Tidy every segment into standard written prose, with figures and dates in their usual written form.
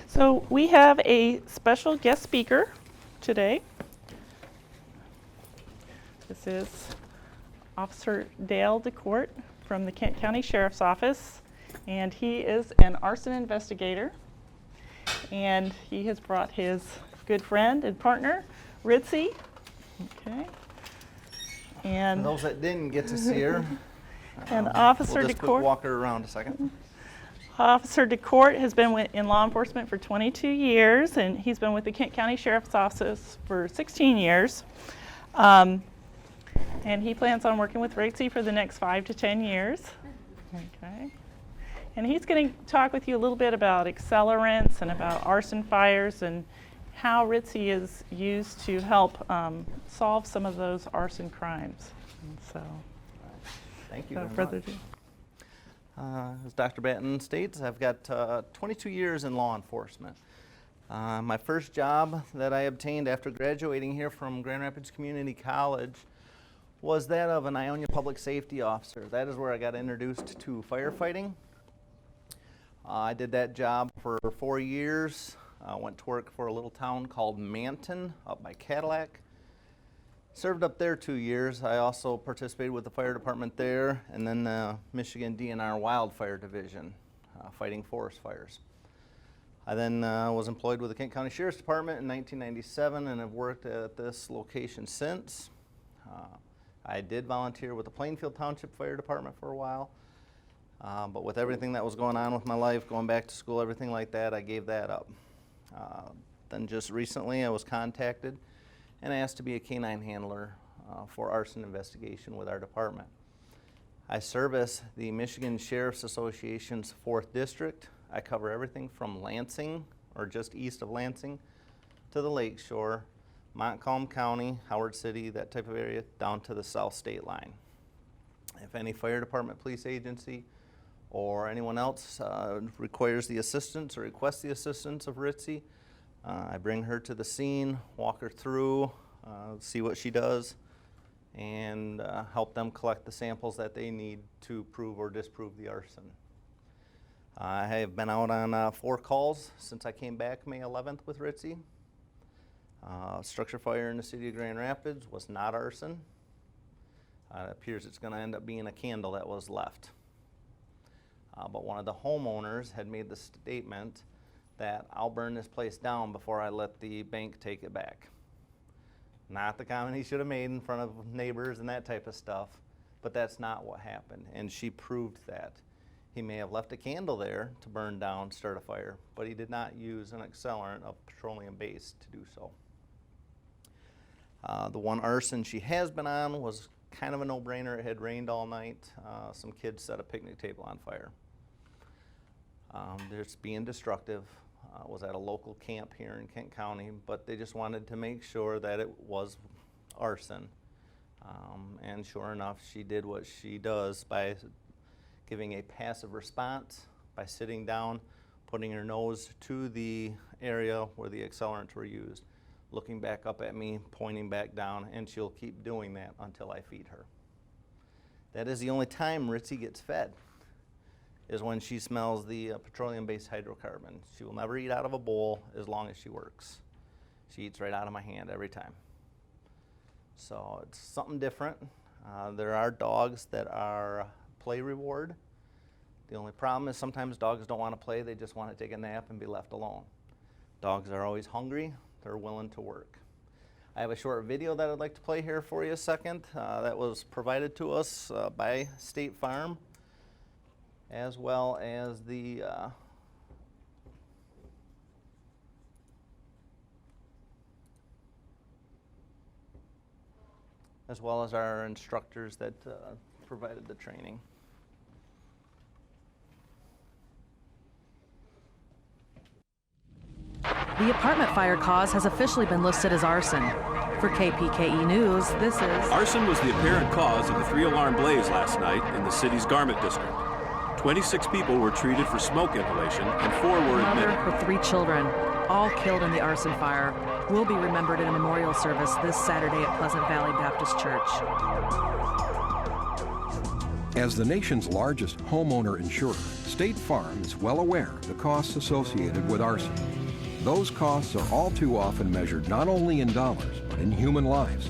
So we have a special guest speaker today. This is Officer Dale DeCourt from the Kent County Sheriff's Office, and he is an arson investigator. And he has brought his good friend and partner, Ritzy. Okay. And for those that didn't get to see her, and Officer we'll just DeCourt. walk her around a second. Officer DeCourt has been in law enforcement for 22 years, and he's been with the Kent County Sheriff's Office for 16 years. And he plans on working with Ritzy for the next 5 to 10 years. Okay. And he's going to talk with you a little bit about accelerants and about arson fires and how Ritzy is used to help solve some of those arson crimes. And so, Thank you without very further much. ado. As Dr. Batten states, I've got 22 years in law enforcement. My first job that I obtained after graduating here from Grand Rapids Community College was that of an Ionia Public Safety Officer. That is where I got introduced to firefighting. I did that job for 4 years. Went to work for a little town called Manton up by Cadillac. Served up there 2 years. I also participated with the fire department there, and then the Michigan DNR Wildfire Division, fighting forest fires. I then was employed with the Kent County Sheriff's Department in 1997 and have worked at this location since. I did volunteer with the Plainfield Township Fire Department for a while, but with everything that was going on with my life, going back to school, everything like that, I gave that up. Then just recently I was contacted and asked to be a canine handler for arson investigation with our department. I service the Michigan Sheriff's Association's 4th District. I cover everything from Lansing, or just east of Lansing, to the Lake Shore, Montcalm County, Howard City, that type of area, down to the South State line. If any fire department, police agency, or anyone else requires the assistance or requests the assistance of Ritzy, I bring her to the scene, walk her through, see what she does, and help them collect the samples that they need to prove or disprove the arson. I have been out on 4 calls since I came back May 11th with Ritzy. Structure fire in the city of Grand Rapids was not arson. It appears it's going to end up being a candle that was left. But one of the homeowners had made the statement that I'll burn this place down before I let the bank take it back. Not the comment he should have made in front of neighbors and that type of stuff, but that's not what happened, and she proved that. He may have left a candle there to burn down, start a fire, but he did not use an accelerant of petroleum-based to do so. The one arson she has been on was kind of a no-brainer. It had rained all night. Some kids set a picnic table on fire. It's being destructive. Was at a local camp here in Kent County, but they just wanted to make sure that it was arson. And sure enough, she did what she does by giving a passive response, by sitting down, putting her nose to the area where the accelerants were used, looking back up at me, pointing back down, and she'll keep doing that until I feed her. That is the only time Ritzy gets fed, is when she smells the petroleum-based hydrocarbon. She will never eat out of a bowl as long as she works. She eats right out of my hand every time. So it's something different. There are dogs that are play reward. The only problem is sometimes dogs don't want to play, they just want to take a nap and be left alone. Dogs are always hungry, they're willing to work. I have a short video that I'd like to play here for you a second that was provided to us by State Farm, as well as the our instructors that provided the training. The apartment fire cause has officially been listed as arson. For KPKE News, this is... Arson was the apparent cause of the 3-alarm blaze last night in the city's Garment District. 26 people were treated for smoke inhalation and 4 were admitted. Mother with 3 children, all killed in the arson fire, will be remembered in a memorial service this Saturday at Pleasant Valley Baptist Church. As the nation's largest homeowner insurer, State Farm is well aware of the costs associated with arson. Those costs are all too often measured not only in dollars, but in human lives.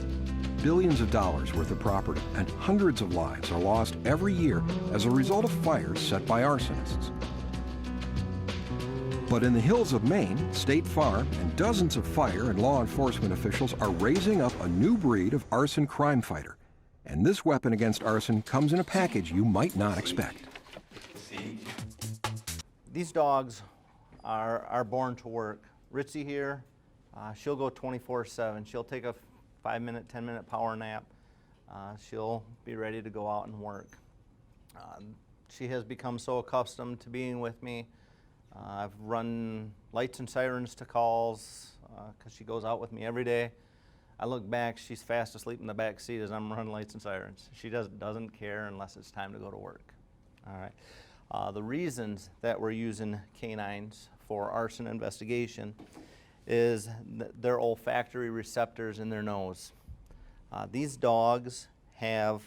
Billions of dollars worth of property and hundreds of lives are lost every year as a result of fires set by arsonists. But in the hills of Maine, State Farm and dozens of fire and law enforcement officials are raising up a new breed of arson crime fighter. And this weapon against arson comes in a package you might not expect. These dogs are born to work. Ritzy here, she'll go 24/7. She'll take a 5-minute, 10-minute power nap. She'll be ready to go out and work. She has become so accustomed to being with me. I've run lights and sirens to calls because she goes out with me every day. I look back, she's fast asleep in the back seat as I'm running lights and sirens. She doesn't care unless it's time to go to work. All right. The reasons that we're using canines for arson investigation is their olfactory receptors in their nose. These dogs have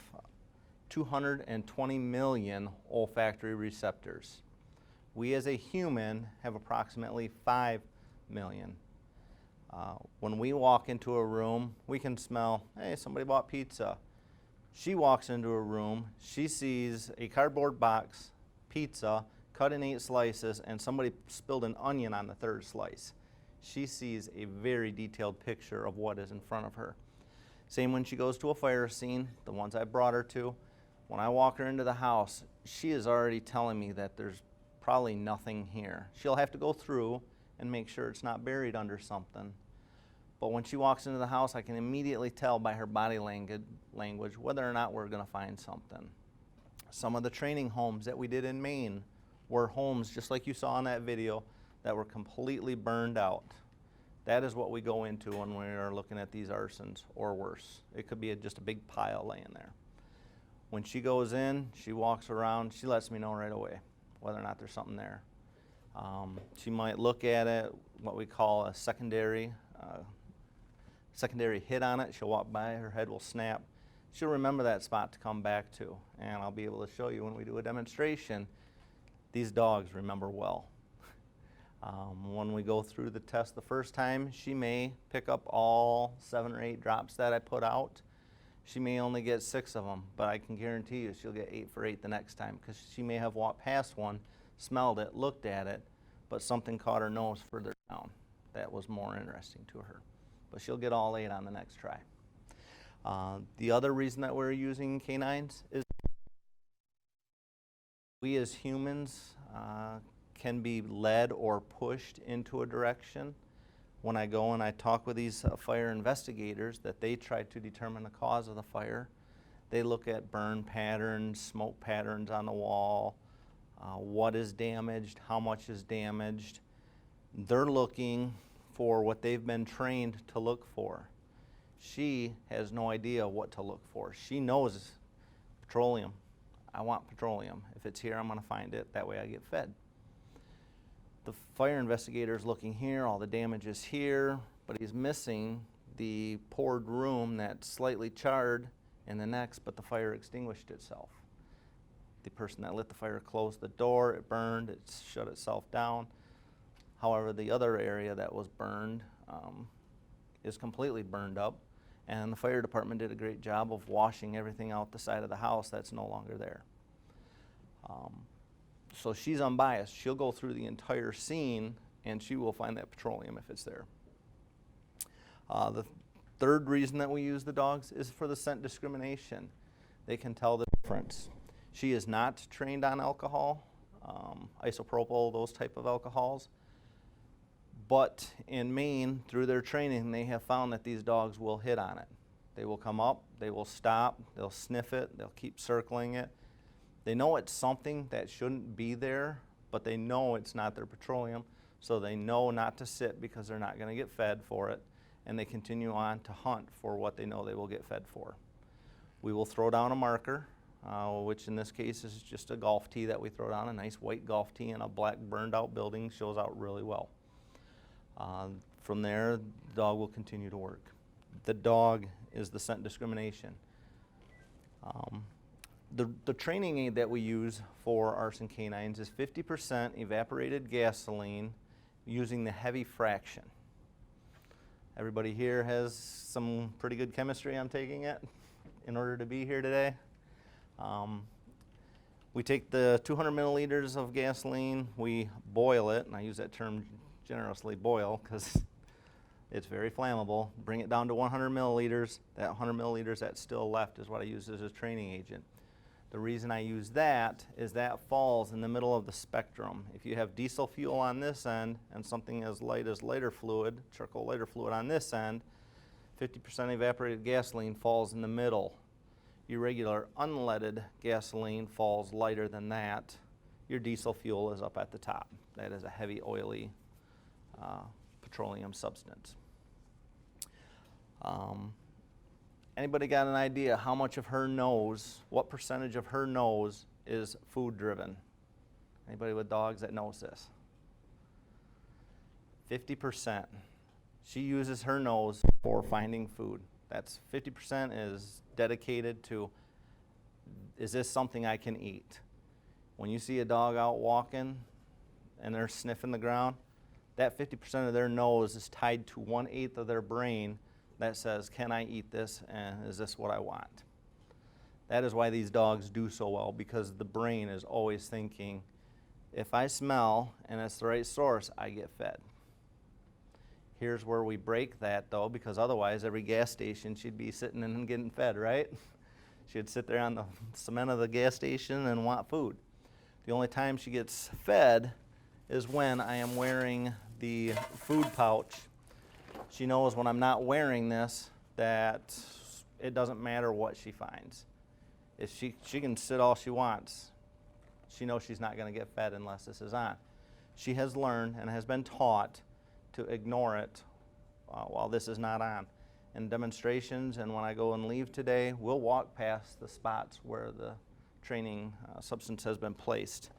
220 million olfactory receptors. We as a human have approximately 5 million. When we walk into a room, we can smell, hey, somebody bought pizza. She walks into a room, she sees a cardboard box, pizza, cut in 8 slices, and somebody spilled an onion on the 3rd slice. She sees a very detailed picture of what is in front of her. Same when she goes to a fire scene, the ones I brought her to. When I walk her into the house, she is already telling me that there's probably nothing here. She'll have to go through and make sure it's not buried under something. But when she walks into the house, I can immediately tell by her body language whether or not we're going to find something. Some of the training homes that we did in Maine were homes, just like you saw in that video, that were completely burned out. That is what we go into when we are looking at these arsons, or worse. It could be just a big pile laying there. When she goes in, she walks around, she lets me know right away whether or not there's something there. She might look at it, what we call a secondary hit on it. She'll walk by, her head will snap. She'll remember that spot to come back to, and I'll be able to show you when we do a demonstration. These dogs remember well. When we go through the test the first time, she may pick up all 7 or 8 drops that I put out. She may only get 6 of them, but I can guarantee you she'll get 8 for 8 the next time, because she may have walked past one, smelled it, looked at it, but something caught her nose further down. That was more interesting to her. But she'll get all 8 on the next try. The other reason that we're using canines is we as humans can be led or pushed into a direction. When I go and I talk with these fire investigators, that they try to determine the cause of the fire. They look at burn patterns, smoke patterns on the wall, what is damaged, how much is damaged. They're looking for what they've been trained to look for. She has no idea what to look for. She knows petroleum. I want petroleum. If it's here, I'm going to find it. That way I get fed. The fire investigator is looking here, all the damage is here, but he's missing the poured room that's slightly charred in the next, but the fire extinguished itself. The person that lit the fire closed the door, it burned, it shut itself down. However, the other area that was burned is completely burned up, and the fire department did a great job of washing everything out the side of the house that's no longer there. So she's unbiased. She'll go through the entire scene and she will find that petroleum if it's there. The third reason that we use the dogs is for the scent discrimination. They can tell the difference. She is not trained on alcohol, isopropyl, those type of alcohols. But in Maine, through their training, they have found that these dogs will hit on it. They will come up, they will stop, they'll sniff it, they'll keep circling it. They know it's something that shouldn't be there, but they know it's not their petroleum, so they know not to sit because they're not going to get fed for it, and they continue on to hunt for what they know they will get fed for. We will throw down a marker, which in this case is just a golf tee that we throw down. A nice white golf tee in a black burned out building shows out really well. From there, the dog will continue to work. The dog is the scent discrimination. The training aid that we use for arson canines is 50% evaporated gasoline using the heavy fraction. Everybody here has some pretty good chemistry, I'm taking it, in order to be here today. We take the 200 milliliters of gasoline, we boil it, and I use that term generously, boil, because it's very flammable. Bring it down to 100 milliliters. That 100 milliliters that's still left is what I use as a training agent. The reason I use that is that falls in the middle of the spectrum. If you have diesel fuel on this end and something as light as lighter fluid, charcoal lighter fluid on this end, 50% evaporated gasoline falls in the middle. Your regular unleaded gasoline falls lighter than that. Your diesel fuel is up at the top. That is a heavy, oily petroleum substance. Anybody got an idea how much of her nose, what percentage of her nose is food driven? Anybody with dogs that knows this? 50%. She uses her nose for finding food. That's 50% is dedicated to, is this something I can eat? When you see a dog out walking and they're sniffing the ground, that 50% of their nose is tied to 1/8 of their brain that says, can I eat this, and is this what I want? That is why these dogs do so well, because the brain is always thinking, if I smell and it's the right source, I get fed. Here's where we break that, though, because otherwise every gas station she'd be sitting in and getting fed, right? She'd sit there on the cement of the gas station and want food. The only time she gets fed is when I am wearing the food pouch. She knows when I'm not wearing this that it doesn't matter what she finds. If she can sit all she wants, she knows she's not going to get fed unless this is on. She has learned and has been taught to ignore it while this is not on. In demonstrations and when I go and leave today, we'll walk past the spots where the training substance has been placed.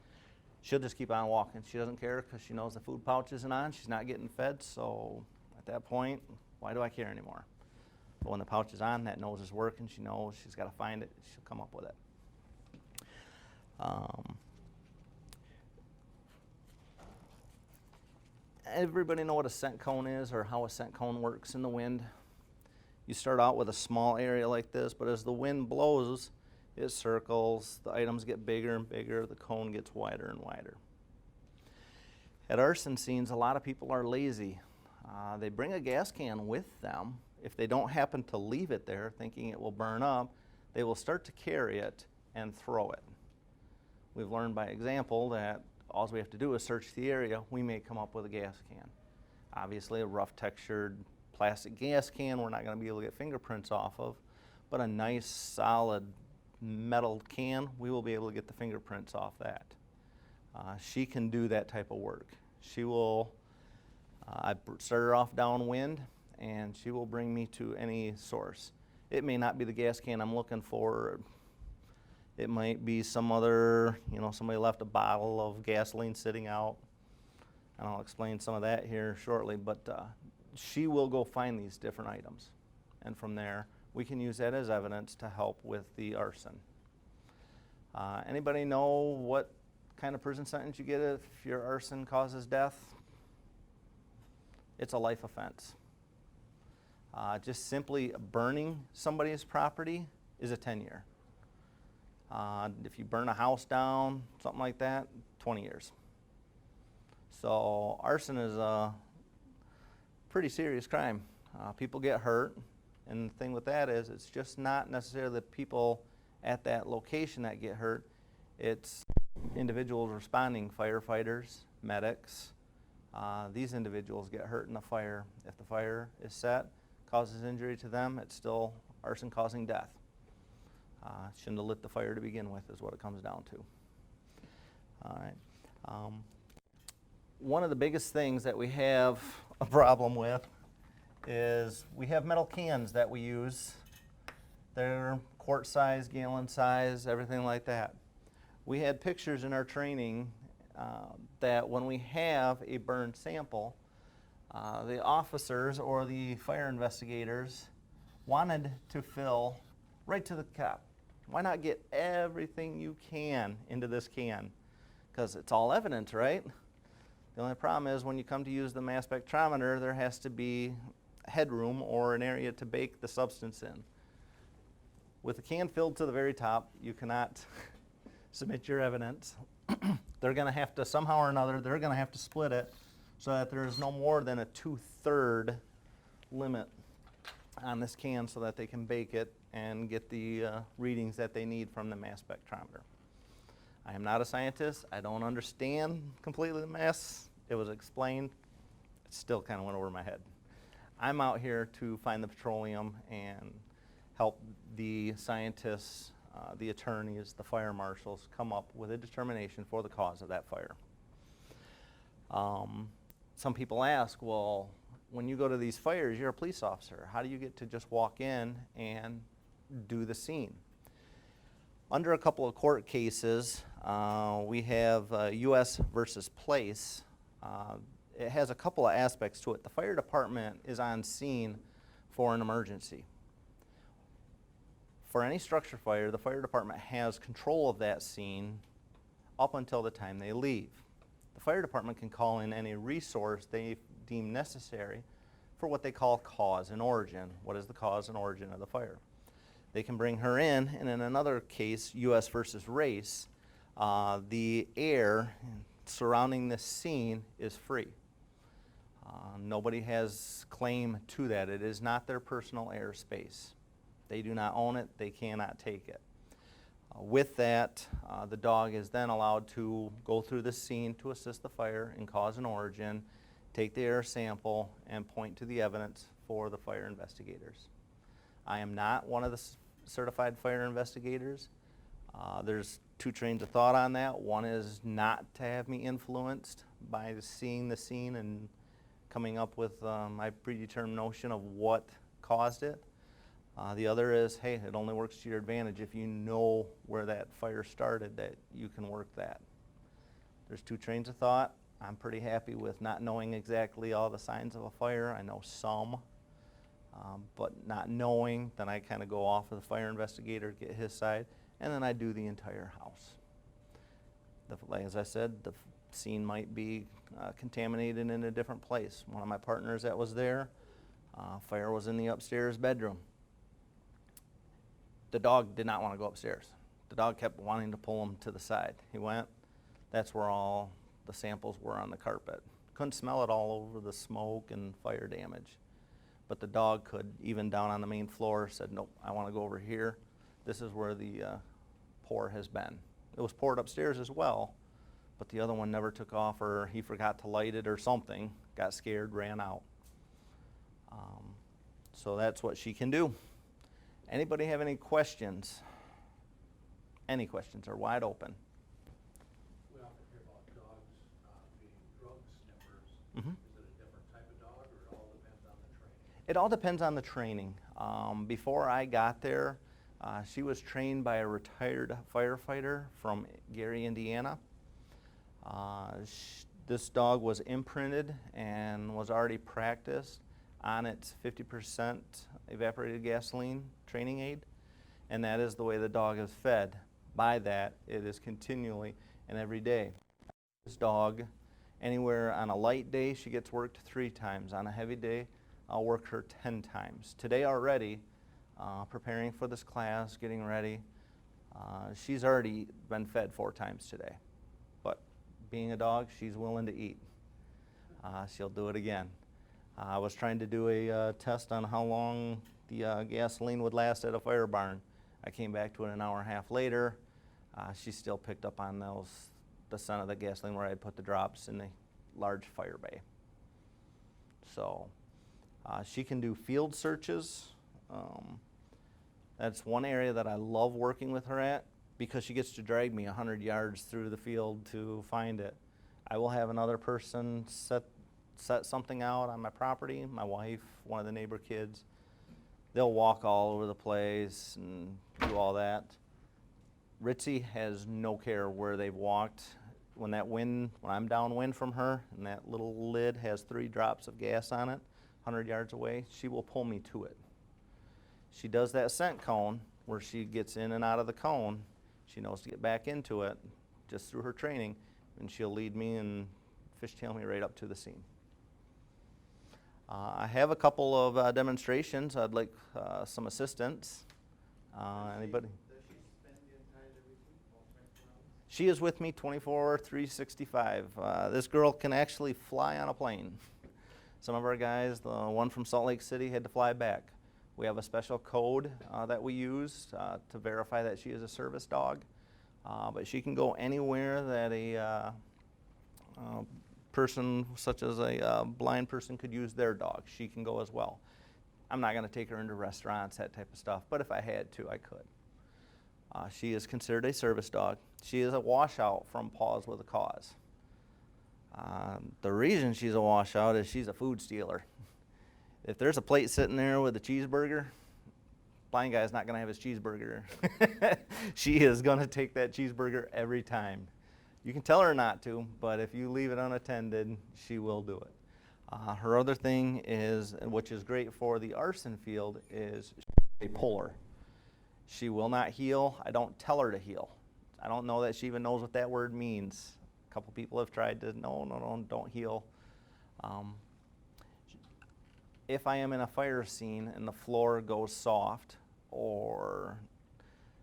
She'll just keep on walking. She doesn't care because she knows the food pouch isn't on. She's not getting fed, so at that point, why do I care anymore? But when the pouch is on, that nose is working. She knows she's got to find it. She'll come up with it. Everybody know what a scent cone is, or how a scent cone works in the wind? You start out with a small area like this, but as the wind blows, it circles, the items get bigger and bigger, the cone gets wider and wider. At arson scenes, a lot of people are lazy. They bring a gas can with them. If they don't happen to leave it there thinking it will burn up, they will start to carry it and throw it. We've learned by example that all we have to do is search the area. We may come up with a gas can. Obviously, a rough textured plastic gas can we're not going to be able to get fingerprints off of, but a nice solid metal can, we will be able to get the fingerprints off that. She can do that type of work. She will, I start her off downwind, and she will bring me to any source. It may not be the gas can I'm looking for. It might be some other, somebody left a bottle of gasoline sitting out. And I'll explain some of that here shortly, but she will go find these different items. And from there, we can use that as evidence to help with the arson. Anybody know what kind of prison sentence you get if your arson causes death? It's a life offense. Just simply burning somebody's property is a 10-year. If you burn a house down, something like that, 20 years. So arson is a pretty serious crime. People get hurt, and the thing with that is it's just not necessarily the people at that location that get hurt. It's individuals responding, firefighters, medics. These individuals get hurt in the fire. If the fire is set, causes injury to them, it's still arson causing death. Shouldn't have lit the fire to begin with is what it comes down to. All right. One of the biggest things that we have a problem with is we have metal cans that we use. They're quart size, gallon size, everything like that. We had pictures in our training that when we have a burned sample, the officers or the fire investigators wanted to fill right to the cap. Why not get everything you can into this can? Because it's all evidence, right? The only problem is when you come to use the mass spectrometer, there has to be headroom or an area to bake the substance in. With the can filled to the very top, you cannot submit your evidence. They're going to have to, somehow or another, they're going to have to split it so that there is no more than a 2/3 limit on this can so that they can bake it and get the readings that they need from the mass spectrometer. I am not a scientist. I don't understand completely the mass. It was explained. It still kind of went over my head. I'm out here to find the petroleum and help the scientists, the attorneys, the fire marshals come up with a determination for the cause of that fire. Some people ask, well, when you go to these fires, you're a police officer. How do you get to just walk in and do the scene? Under a couple of court cases, we have U.S. versus Place. It has a couple of aspects to it. The fire department is on scene for an emergency. For any structure fire, the fire department has control of that scene up until the time they leave. The fire department can call in any resource they deem necessary for what they call cause and origin. What is the cause and origin of the fire? They can bring her in, and in another case, U.S. versus Race, the air surrounding this scene is free. Nobody has claim to that. It is not their personal airspace. They do not own it. They cannot take it. With that, the dog is then allowed to go through the scene to assist the fire in cause and origin, take the air sample, and point to the evidence for the fire investigators. I am not one of the certified fire investigators. There's two trains of thought on that. One is not to have me influenced by seeing the scene and coming up with my predetermined notion of what caused it. The other is, hey, it only works to your advantage if you know where that fire started, that you can work that. There's two trains of thought. I'm pretty happy with not knowing exactly all the signs of a fire. I know some, but not knowing, then I kind of go off of the fire investigator, get his side, and then I do the entire house. Like as I said, the scene might be contaminated in a different place. One of my partners that was there, fire was in the upstairs bedroom. The dog did not want to go upstairs. The dog kept wanting to pull him to the side. He went. That's where all the samples were on the carpet. Couldn't smell it all over the smoke and fire damage. But the dog could, even down on the main floor, said, nope, I want to go over here. This is where the pour has been. It was poured upstairs as well, but the other one never took off, or he forgot to light it or something, got scared, ran out. So that's what she can do. Anybody have any questions? Any questions are wide open. We often hear about dogs being drug sniffers. Mm-hmm. Is it a different type of dog, or it all depends on the training? It all depends on the training. Before I got there, she was trained by a retired firefighter from Gary, Indiana. This dog was imprinted and was already practiced on its 50% evaporated gasoline training aid, and that is the way the dog is fed. By that, it is continually and every day. This dog, anywhere on a light day, she gets worked 3 times. On a heavy day, I'll work her 10 times. Today already, preparing for this class, getting ready, she's already been fed 4 times today. But being a dog, she's willing to eat. She'll do it again. I was trying to do a test on how long the gasoline would last at a fire barn. I came back to it an hour and a half later. She still picked up on the scent of the gasoline where I had put the drops in the large fire bay. So she can do field searches. That's one area that I love working with her at, because she gets to drag me 100 yards through the field to find it. I will have another person set something out on my property, my wife, one of the neighbor kids. They'll walk all over the place and do all that. Ritzy has no care where they've walked. When I'm downwind from her and that little lid has 3 drops of gas on it, 100 yards away, she will pull me to it. She does that scent cone where she gets in and out of the cone. She knows to get back into it just through her training, and she'll lead me and fishtail me right up to the scene. I have a couple of demonstrations. I'd like some assistance. Anybody? Does she spend the entire day with you, all 24 hours? She is with me 24/365. This girl can actually fly on a plane. Some of our guys, the one from Salt Lake City, had to fly back. We have a special code that we use to verify that she is a service dog. But she can go anywhere that a person such as a blind person could use their dog. She can go as well. I'm not going to take her into restaurants, that type of stuff, but if I had to, I could. She is considered a service dog. She is a washout from Paws with a Cause. The reason she's a washout is she's a food stealer. If there's a plate sitting there with a cheeseburger, blind guy's not going to have his cheeseburger. She is going to take that cheeseburger every time. You can tell her not to, but if you leave it unattended, she will do it. Her other thing is, which is great for the arson field, is a puller. She will not heel. I don't tell her to heel. I don't know that she even knows what that word means. A couple people have tried to, no, don't heel. If I am in a fire scene and the floor goes soft or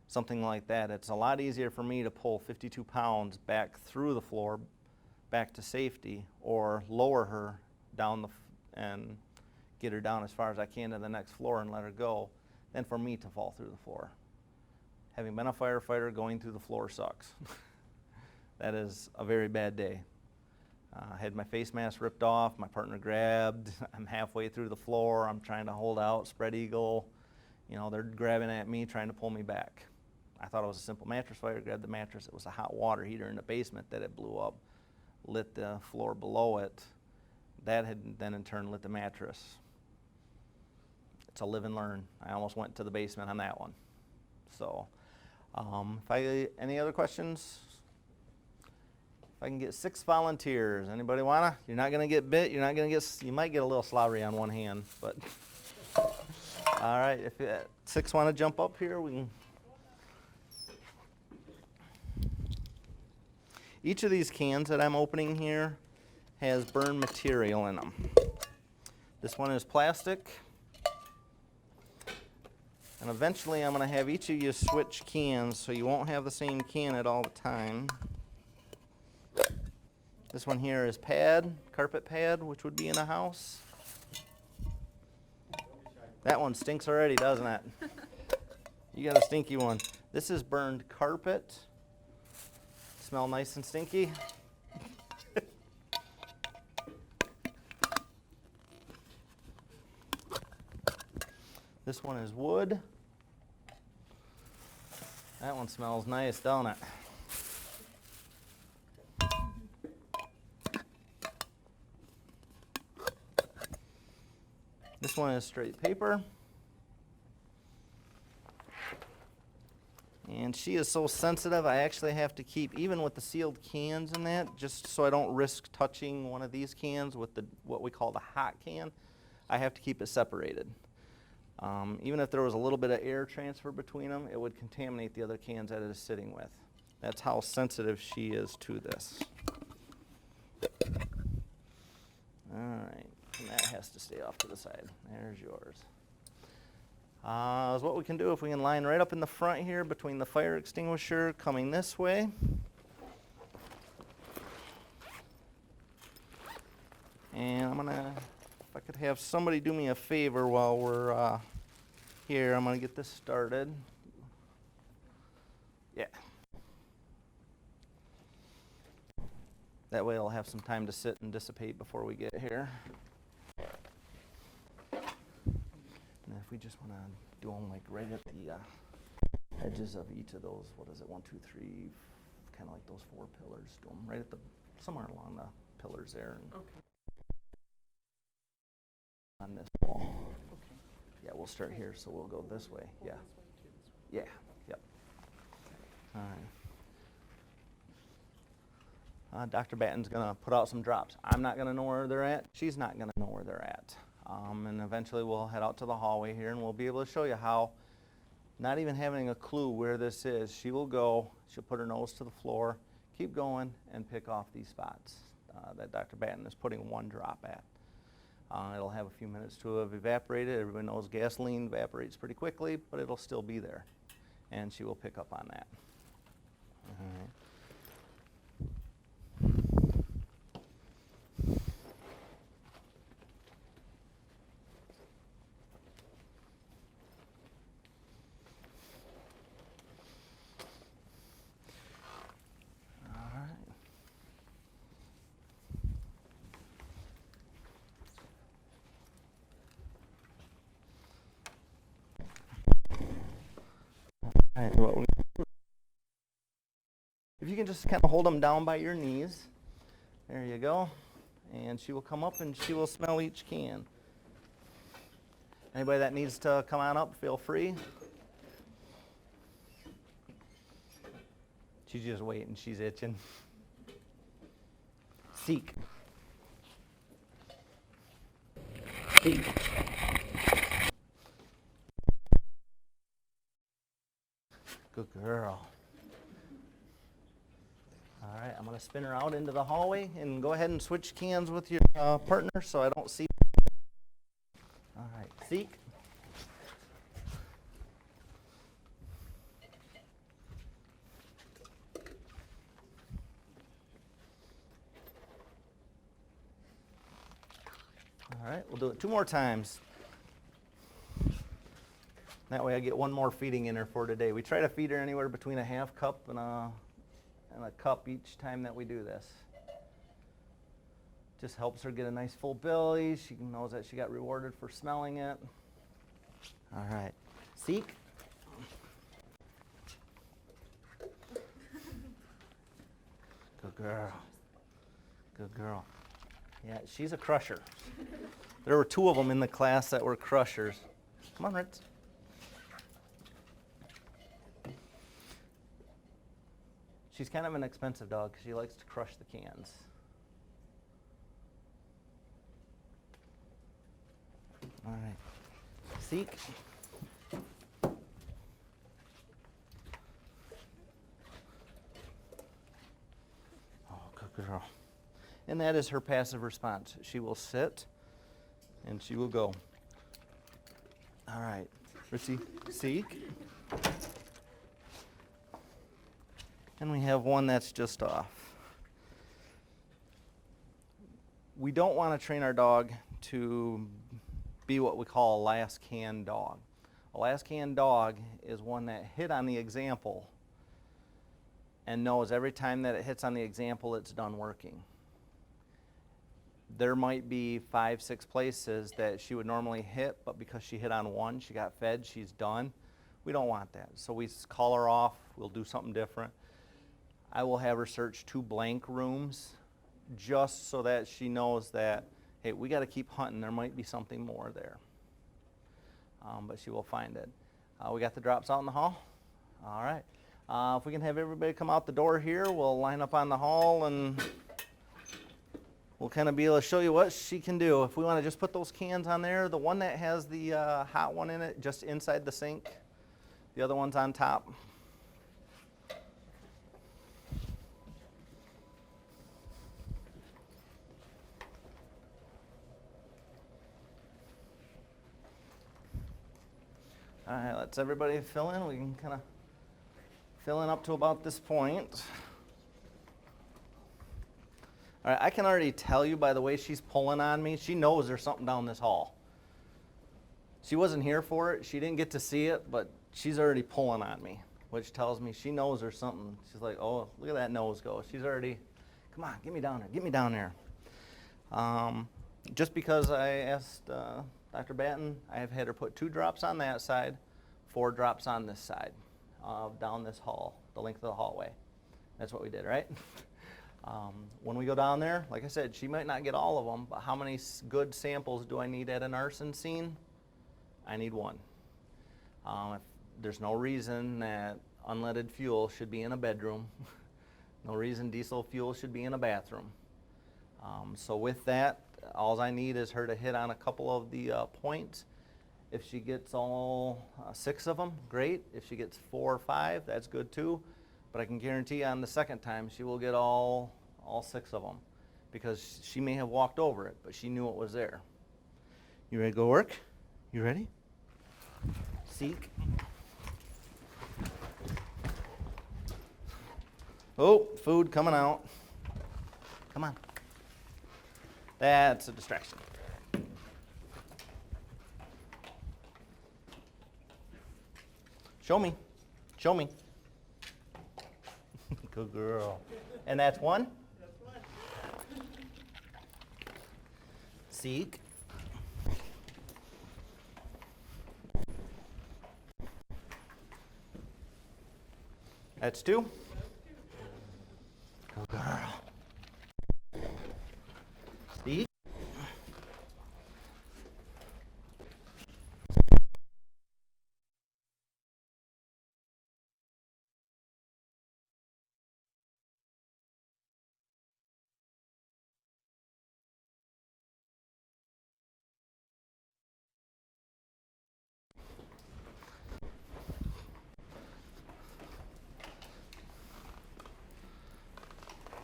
something like that, it's a lot easier for me to pull 52 pounds back through the floor, back to safety, or lower her down and get her down as far as I can to the next floor and let her go, than for me to fall through the floor. Having been a firefighter, going through the floor sucks. That is a very bad day. I had my face mask ripped off, my partner grabbed, I'm halfway through the floor, I'm trying to hold out, spread eagle. You know, they're grabbing at me, trying to pull me back. I thought it was a simple mattress fire, grabbed the mattress. It was a hot water heater in the basement that it blew up, lit the floor below it. That had then in turn lit the mattress. It's a live and learn. I almost went to the basement on that one. So, any other questions? If I can get 6 volunteers, anybody wanna? You're not gonna get bit, you're not gonna get, you might get a little slobbery on one hand, but. All right, if 6 wanna jump up here, we can. Each of these cans that I'm opening here has burned material in them. This one is plastic. And eventually I'm going to have each of you switch cans so you won't have the same can at all the time. This one here is pad, carpet pad, which would be in a house. That one stinks already, doesn't it? You got a stinky one. This is burned carpet. Smell nice and stinky. This one is wood. That one smells nice, don't it? This one is straight paper. And she is so sensitive, I actually have to keep, even with the sealed cans in that, just so I don't risk touching one of these cans with what we call the hot can, I have to keep it separated. Even if there was a little bit of air transfer between them, it would contaminate the other cans that it is sitting with. That's how sensitive she is to this. All right, and that has to stay off to the side. There's yours. Is what we can do if we can line right up in the front here between the fire extinguisher coming this way. And I'm gonna, if I could have somebody do me a favor while we're here, I'm gonna get this started. Yeah. That way I'll have some time to sit and dissipate before we get here. And if we just want to do them like right at the edges of each of those, what is it, 1, 2, 3, kind of like those 4 pillars, do them right at the, somewhere along the pillars there. And okay. On this wall. Okay. Yeah, we'll start here, so we'll go this way. Yeah. Yeah, yep. All right. Dr. Batten's going to put out some drops. I'm not going to know where they're at. She's not going to know where they're at. And eventually we'll head out to the hallway here and we'll be able to show you how not even having a clue where this is, she will go, she'll put her nose to the floor, keep going, and pick off these spots that Dr. Batten is putting one drop at. It'll have a few minutes to have evaporated. Everybody knows gasoline evaporates pretty quickly, but it'll still be there. And she will pick up on that. If you can just kind of hold them down by your knees. There you go. And she will come up and she will smell each can. Anybody that needs to come on up, feel free. She's just waiting. She's itching. Seek. Seek. Good girl. All right, I'm going to spin her out into the hallway and go ahead and switch cans with your partner so I don't see. All right, seek. All right, we'll do it 2 more times. That way I get 1 more feeding in her for today. We try to feed her anywhere between a half cup and a cup each time that we do this. Just helps her get a nice full belly. She knows that she got rewarded for smelling it. All right, seek. Good girl. Good girl. Yeah, she's a crusher. There were 2 of them in the class that were crushers. Come on, Ritz. She's kind of an expensive dog because she likes to crush the cans. All right. Seek. Oh, good girl. And that is her passive response. She will sit and she will go. All right. Ritzy, seek. And we have one that's just off. We don't want to train our dog to be what we call a last can dog. A last can dog is one that hit on the example and knows every time that it hits on the example it's done working. There might be 5, 6 places that she would normally hit, but because she hit on one, she got fed, she's done. We don't want that. So we call her off, we'll do something different. I will have her search 2 blank rooms just so that she knows that, hey, we got to keep hunting. There might be something more there. But she will find it. We got the drops out in the hall? All right. If we can have everybody come out the door here, we'll line up on the hall and we'll kind of be able to show you what she can do. If we want to just put those cans on there, the one that has the hot one in it, just inside the sink. The other one's on top. All right, let's everybody fill in. We can kind of fill in up to about this point. All right, I can already tell you by the way she's pulling on me, she knows there's something down this hall. She wasn't here for it. She didn't get to see it, but she's already pulling on me, which tells me she knows there's something. She's like, oh, look at that nose go. She's already, come on, get me down there, get me down there. Just because I asked Dr. Batten, I have had her put 2 drops on that side, 4 drops on this side, down this hall, the length of the hallway. That's what we did, right? When we go down there, like I said, she might not get all of them, but how many good samples do I need at an arson scene? I need 1. If there's no reason that unleaded fuel should be in a bedroom, no reason diesel fuel should be in a bathroom. So with that, all I need is her to hit on a couple of the points, If she gets all 6 of them, great. If she gets 4 or 5, that's good too. But I can guarantee on the second time she will get all 6 of them, because she may have walked over it, but she knew it was there. You ready to go work? You ready? Seek. Oh, food coming out. Come on. That's a distraction. Show me. Show me. Good girl. And that's 1? That's one. Seek. That's 2. Good girl. Seek.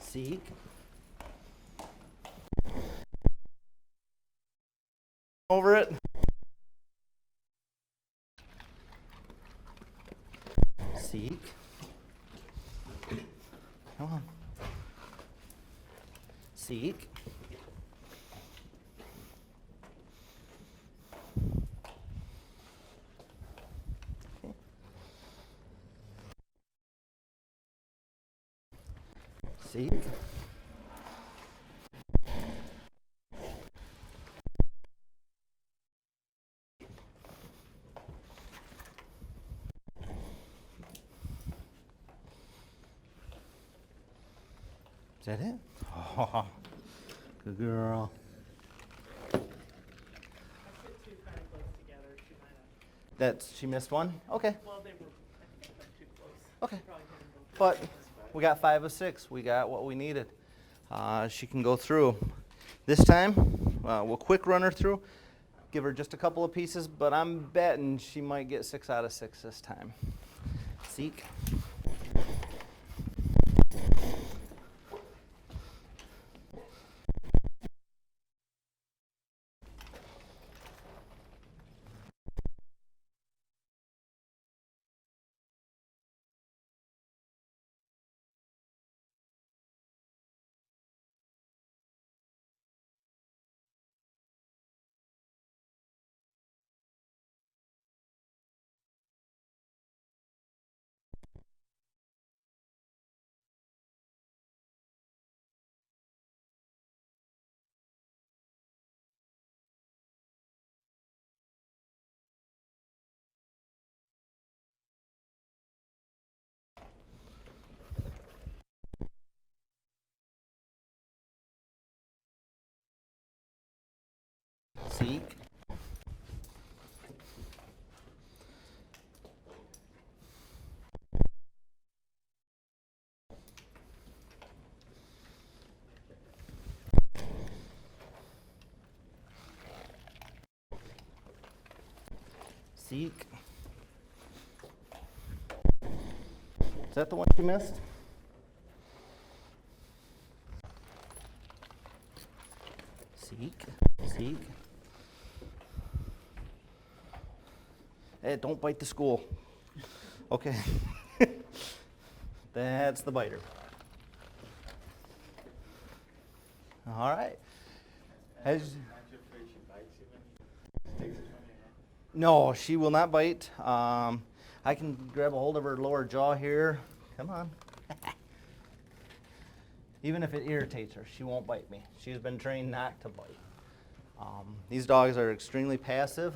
Seek. Over it. Seek. Come on. Seek. Seek. Is that it? Oh, good girl. I put 2 kind of close together. She might have. She missed 1? Okay. Well, they were, I think, like too close. Okay. Probably hit them both. But we got 5 of 6. We got what we needed. She can go through. This time, we'll quick run her through. Give her just a couple of pieces, but I'm betting she might get 6 out of 6 this time. Seek. Seek. Seek. Is that the one you missed? Seek. Seek. Hey, don't bite the school. Okay. That's the biter. All right. No, she will not bite. I can grab a hold of her lower jaw here. Come on. Even if it irritates her, she won't bite me. She's been trained not to bite. These dogs are extremely passive.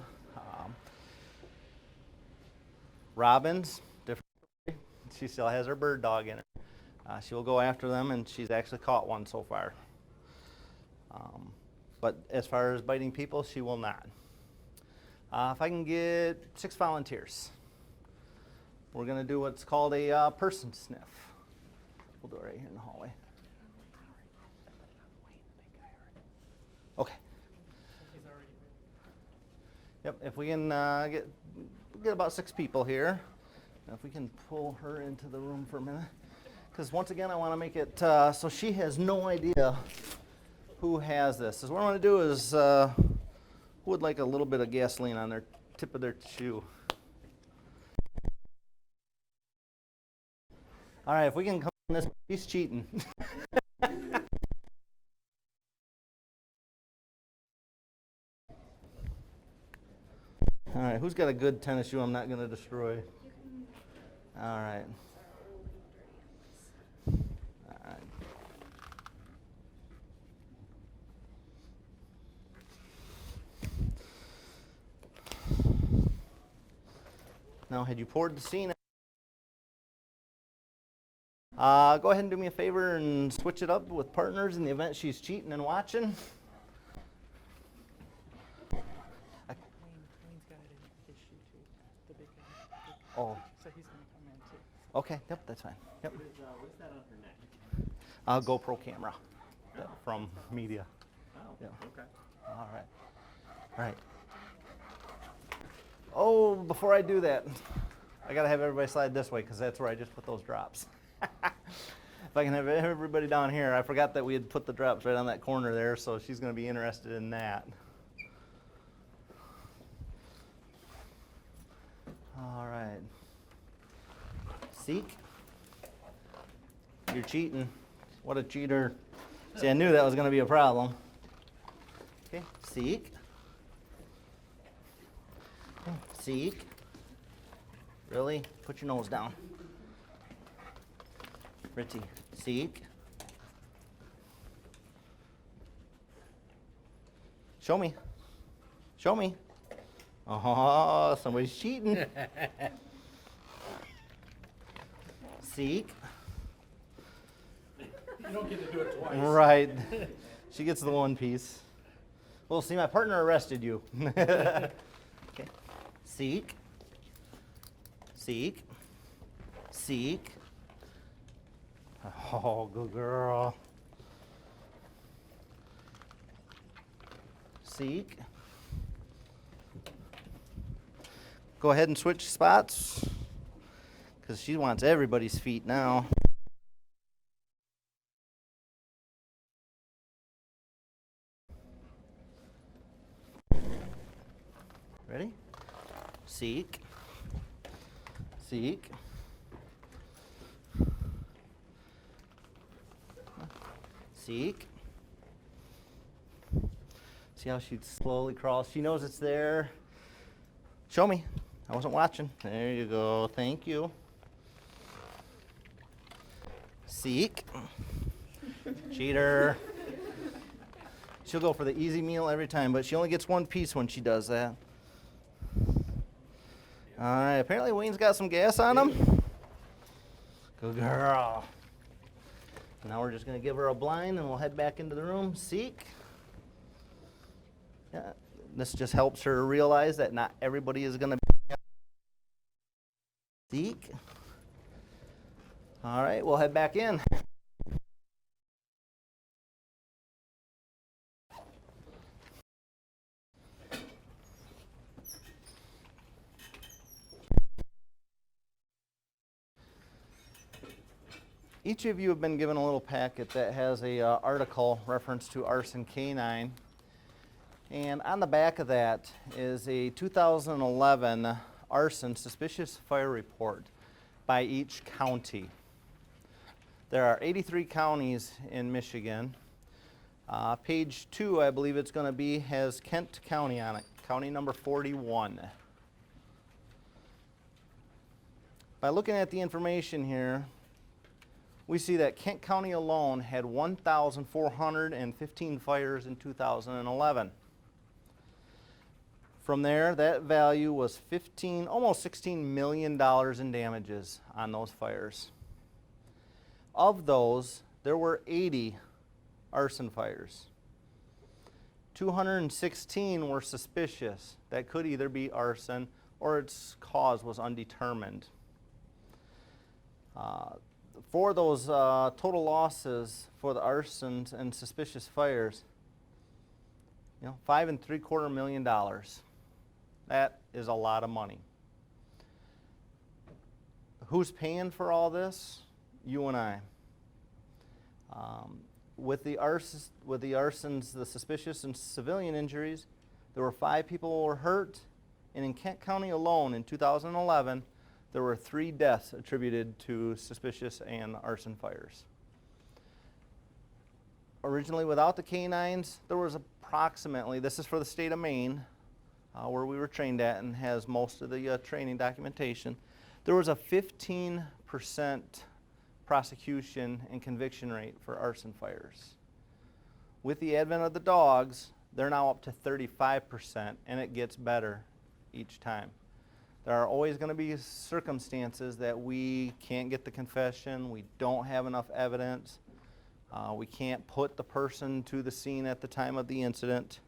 Robin's different. She still has her bird dog in her. She will go after them, and she's actually caught one so far. But as far as biting people, she will not. If I can get 6 volunteers, we're going to do what's called a person sniff. We'll do it right here in the hallway. Okay. Yep, if we can get about 6 people here. Now if we can pull her into the room for a minute. Because once again, I want to make it so she has no idea who has this. So what I'm going to do is, who would like a little bit of gasoline on their tip of their shoe? All right, if we can come on this, he's cheating. All right, who's got a good tennis shoe I'm not going to destroy? All right. All right. Now, had you poured the scene? Go ahead and do me a favor and switch it up with partners in the event she's cheating and watching. Wayne's got it in his shoe too, the big guy. Oh, So he's going to come in too. okay. Yep, that's fine. Yep. What's that on her neck? GoPro camera from media. Oh, Yeah. okay. All right. All right. Oh, before I do that, I got to have everybody slide this way because that's where I just put those drops. If I can have everybody down here, I forgot that we had put the drops right on that corner there, so she's going to be interested in that. All right. Seek. You're cheating. What a cheater. See, I knew that was going to be a problem. Okay, seek. Okay, seek. Really? Put your nose down. Ritzy, seek. Show me. Show me. Oh, somebody's cheating. Seek. You don't get to do it twice. Right. She gets the one piece. Well, see, my partner arrested you. Okay. Seek. Seek. Seek. Oh, good girl. Seek. Go ahead and switch spots because she wants everybody's feet now. Ready? Seek. Seek. Seek. See how she slowly crawls? She knows it's there. Show me. I wasn't watching. There you go. Thank you. Seek. Cheater. She'll go for the easy meal every time, but she only gets one piece when she does that. All right. Apparently Wayne's got some gas on him. Good girl. Now we're just going to give her a blind and we'll head back into the room. Seek. Yeah, this just helps her realize that not everybody is going to be. Seek. All right, we'll head back in. Each of you have been given a little packet that has a article reference to Arson K9. And on the back of that is a 2011 arson suspicious fire report by each county. There are 83 counties in Michigan. Page 2, I believe it's going to be, has Kent County on it, county number 41. By looking at the information here, we see that Kent County alone had 1,415 fires in 2011. From there, that value was almost $16 million in damages on those fires. Of those, there were 80 arson fires. 216 were suspicious. That could either be arson or its cause was undetermined. For those total losses for the arsons and suspicious fires, $5.75 million. That is a lot of money. Who's paying for all this? You and I. With the arsons, the suspicious and civilian injuries, there were 5 people who were hurt, and in Kent County alone in 2011, there were 3 deaths attributed to suspicious and arson fires. Originally, without the canines, there was approximately, this is for the state of Maine, where we were trained at and has most of the training documentation, there was a 15% prosecution and conviction rate for arson fires. With the advent of the dogs, they're now up to 35%, and it gets better each time. There are always going to be circumstances that we can't get the confession, we don't have enough evidence, we can't put the person to the scene at the time of the incident.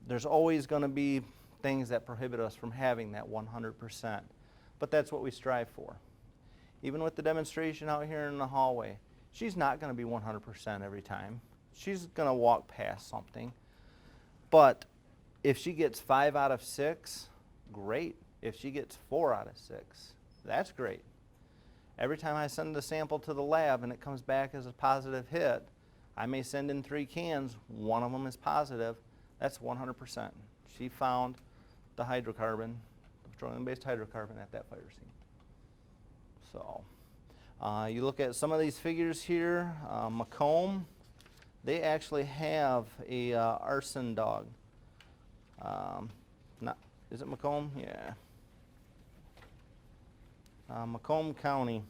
There's always going to be things that prohibit us from having that 100%, but that's what we strive for. Even with the demonstration out here in the hallway, she's not going to be 100% every time. She's going to walk past something. But if she gets 5 out of 6, great. If she gets 4 out of 6, that's great. Every time I send a sample to the lab and it comes back as a positive hit, I may send in 3 cans, one of them is positive, that's 100%. She found the hydrocarbon, the petroleum-based hydrocarbon at that fire scene. So, you look at some of these figures here, Macomb, they actually have a arson dog. Is it Macomb? Yeah. Macomb County.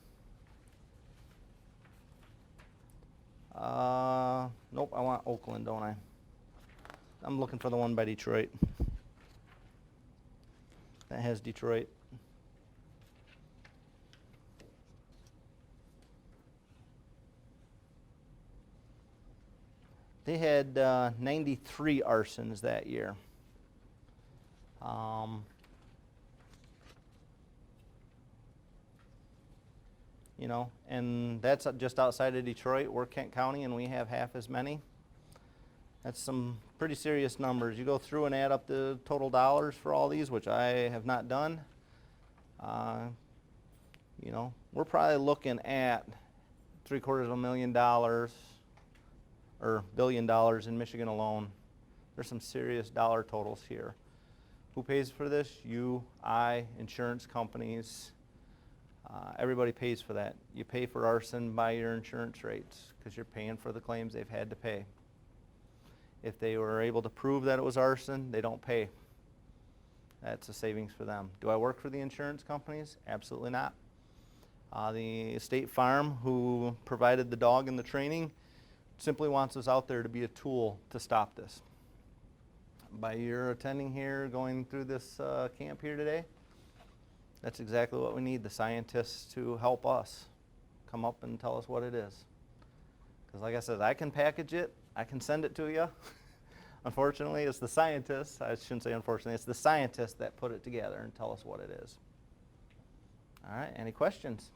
Nope, I want Oakland, don't I? I'm looking for the one by Detroit. That has Detroit. They had 93 arsons that year. You know, and that's just outside of Detroit. We're Kent County and we have half as many. That's some pretty serious numbers. You go through and add up the total dollars for all these, which I have not done. You know, we're probably looking at $750,000 or $1 billion in Michigan alone. There's some serious dollar totals here. Who pays for this? You, I, insurance companies. Everybody pays for that. You pay for arson by your insurance rates because you're paying for the claims they've had to pay. If they were able to prove that it was arson, they don't pay. That's a savings for them. Do I work for the insurance companies? Absolutely not. The State Farm, who provided the dog and the training, simply wants us out there to be a tool to stop this. By your attending here, going through this camp here today, that's exactly what we need, the scientists to help us come up and tell us what it is. Because like I said, I can package it, I can send it to you. Unfortunately, it's the scientists, I shouldn't say unfortunately, it's the scientists that put it together and tell us what it is. All right, any questions?